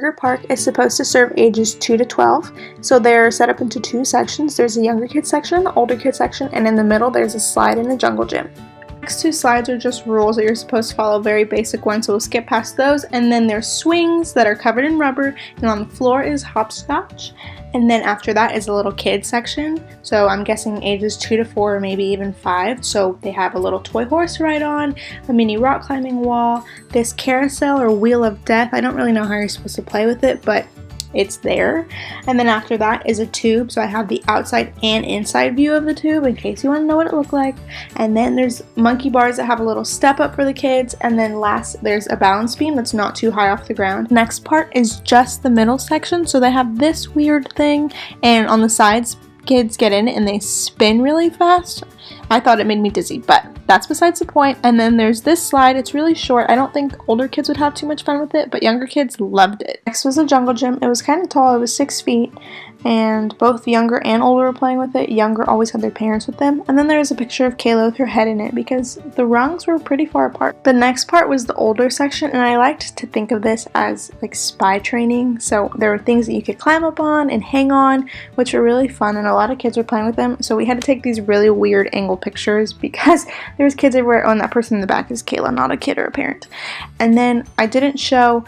Burger Park is supposed to serve ages 2 to 12, so they're set up into two sections. There's a younger kids section, the older kids section, and in the middle there's a slide and a jungle gym. Next two slides are just rules that you're supposed to follow, very basic ones, so we'll skip past those. And then there's swings that are covered in rubber, and on the floor is hopscotch. And then after that is a little kids section, so I'm guessing ages 2 to 4 or maybe even 5. So they have a little toy horse to ride on, a mini rock climbing wall, this carousel or wheel of death. I don't really know how you're supposed to play with it, but it's there. And then after that is a tube, so I have the outside and inside view of the tube in case you want to know what it looked like. And then there's monkey bars that have a little step up for the kids, and then last there's a balance beam that's not too high off the ground. Next part is just the middle section, so they have this weird thing, and on the sides kids get in and they spin really fast. I thought it made me dizzy, but that's besides the point. And then there's this slide. It's really short. I don't think older kids would have too much fun with it, but younger kids loved it. Next was a jungle gym. It was kind of tall. It was 6 feet, and both younger and older were playing with it. Younger always had their parents with them. And then there was a picture of Kayla with her head in it because the rungs were pretty far apart. The next part was the older section, and I liked to think of this as like spy training. So there were things that you could climb up on and hang on, which were really fun, and a lot of kids were playing with them. So we had to take these really weird angle pictures because there was kids everywhere. Oh, and that person in the back is Kayla, not a kid or a parent. And then I didn't show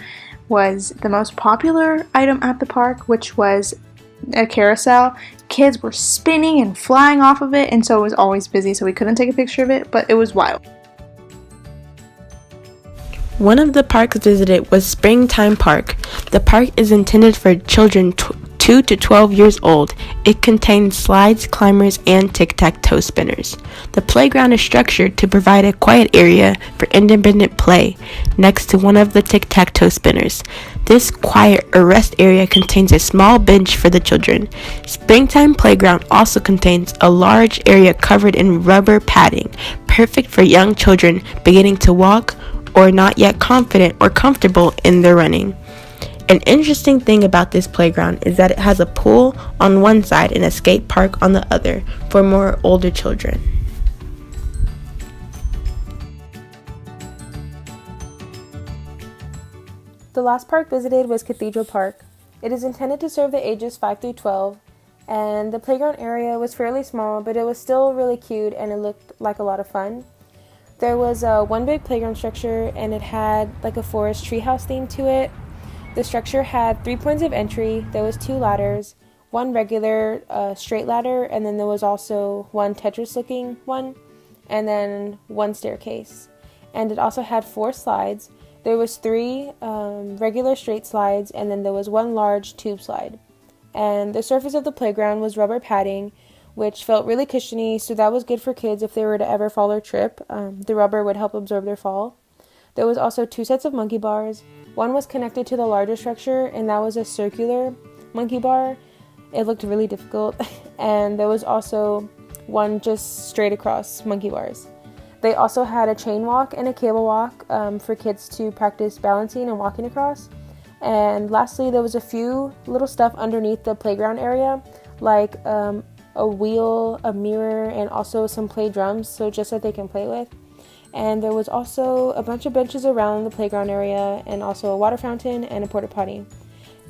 was the most popular item at the park, which was a carousel. Kids were spinning and flying off of it, and so it was always busy, so we couldn't take a picture of it, but it was wild. One of the parks visited was Springtime Park. The park is intended for children 2 to 12 years old. It contains slides, climbers, and tic-tac-toe spinners. The playground is structured to provide a quiet area for independent play next to one of the tic-tac-toe spinners. This quiet or rest area contains a small bench for the children. Springtime Playground also contains a large area covered in rubber padding, perfect for young children beginning to walk or not yet confident or comfortable in their running. An interesting thing about this playground is that it has a pool on one side and a skate park on the other for more older children. The last park visited was Cathedral Park. It is intended to serve the ages 5 through 12, and the playground area was fairly small, but it was still really cute and it looked like a lot of fun. There was one big playground structure, and it had like a forest treehouse theme to it. The structure had 3 points of entry. There was 2 ladders, one regular straight ladder, and then there was also one Tetris looking one, and then one staircase. And it also had 4 slides. There was 3 regular straight slides, and then there was 1 large tube slide. And the surface of the playground was rubber padding, which felt really cushiony, so that was good for kids if they were to ever fall or trip. The rubber would help absorb their fall. There was also 2 sets of monkey bars. One was connected to the larger structure, and that was a circular monkey bar. It looked really difficult. And there was also one just straight across monkey bars. They also had a chain walk and a cable walk for kids to practice balancing and walking across. And lastly, there was a few little stuff underneath the playground area, like a wheel, a mirror, and also some play drums, so just that they can play with. And there was also a bunch of benches around the playground area, and also a water fountain and a porta potty.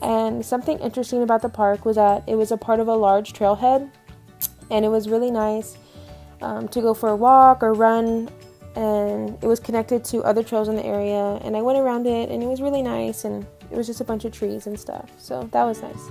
And something interesting about the park was that it was a part of a large trailhead, and it was really nice to go for a walk or run, and it was connected to other trails in the area, and I went around it, and it was really nice, and it was just a bunch of trees and stuff, so that was nice.